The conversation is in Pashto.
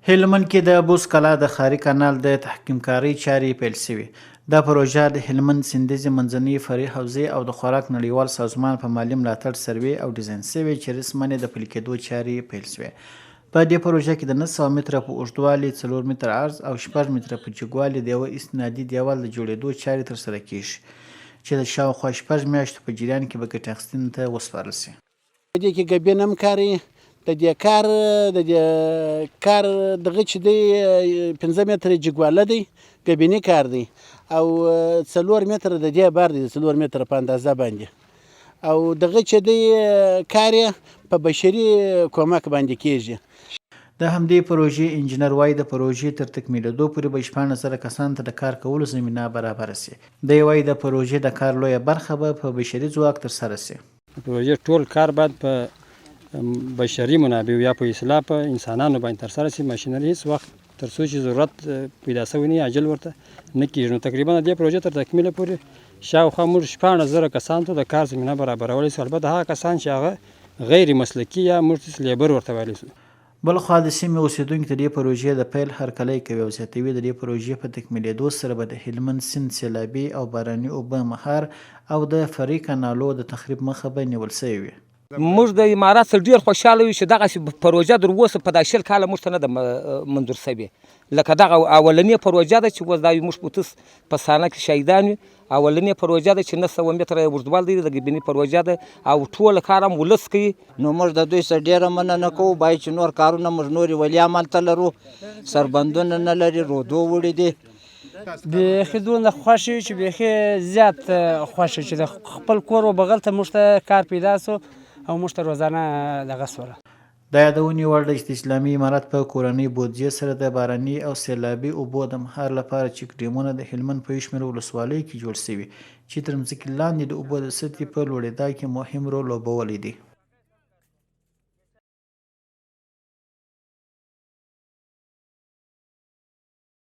هلمند کې د بوس کلا د ښاري کانال د تحکیمکارۍ چارې پیل شوې. دا پروژه د هلمند سیندیزې منځنۍ فرعي حوزې او د خوراک نړیوال سازمان په مالي ملاتړ سروې او ډیزاین شوې چې رسماً د پلي کېدو چارې پیل شوې. په دې پروژه کې د 900 متره په اوږدوالي، 4 متره عرض او 6 متره په جګوالي د یوه استنادي دیوال د جوړېدو چارې ترسره کیږي چې د شاوخوا 6 میاشتو په جریان کې به ګټې اخیستنې ته وسپارل شي. په دې کې ګبین هم کاري د دې کار دغه چې دی 15 متره جګواله دی، ګبیني کار دی او 4 متره د دې بار دی، 4 متره په اندازه باندې او دغه چې دی کار په بشري کومک باندې کیږي. د همدې پروژې انجینر وایي د پروژې تر تکمیلېدو پورې به 14,000 کسانو ته د کار کولو زمینه برابره شي. دی وایي د پروژې د کار لویه برخه به په بشري ځواک ترسره شي. پروژې ټول کار باید په بشري منابعو یا په اصلاح په انسانانو باندې ترسره شي. ماشینري هیڅ وخت تر څو چې ضرورت پیدا شوی نه عاجل ورته نه کېږي. نو تقریبا د دې پروژې تر تکمیله پورې شاوخوا موږ 14,000 کسانو ته د کار زمینه برابرولی شو. البته هغه کسان چې هغه غیر مسلکي یا موږ لیبر ورته ویلی شو. بلخوا د سیمې اوسیدونکي د دې پروژې د پیل هرکلی کوي او زیاتوي د دې پروژې په تکمیلېدو سره به د هلمند سیند سیلابي او باراني اوبه مهار او د فرعي کانالو د تخریب مخه به نیول شوې وي. موږ د امارات سره ډېر خوشحاله یو چې دغسې پروژه تر اوسه په دا 20 کاله موږ ته نه ده منظور شوې. لکه دغه اولنۍ پروژه ده چې اوس دا موږ په سانه کې شهیدان یو. اولنۍ پروژه ده چې 900 متره اوږدوال دی، د ګبیني پروژه ده او ټول کار هم ولس کوي. نو موږ د دوی سره ډېره مننه کوو. باید چې نور کارونه موږ نورې ولي عمل ته لرو، سربندونه نه لري، رودو وړي دي. بیخي دونه خوښ یو چې بیخي زیات خوښ یو چې د خپل کور و بغل ته موږ ته کار پیدا شو او موږ ته روزانه دغه شوله. د یادونې وړ ده چې د اسلامي امارت په کورنۍ بودجې سره د باراني او سیلابي اوبو د مهار لپاره چک ډیمونه د هلمند په شمېر ولسوالیو کې جوړ شوي چې تر ځمکې لاندې د اوبو د سطحې په لوړېدا کې مهم رول لوبولی دی.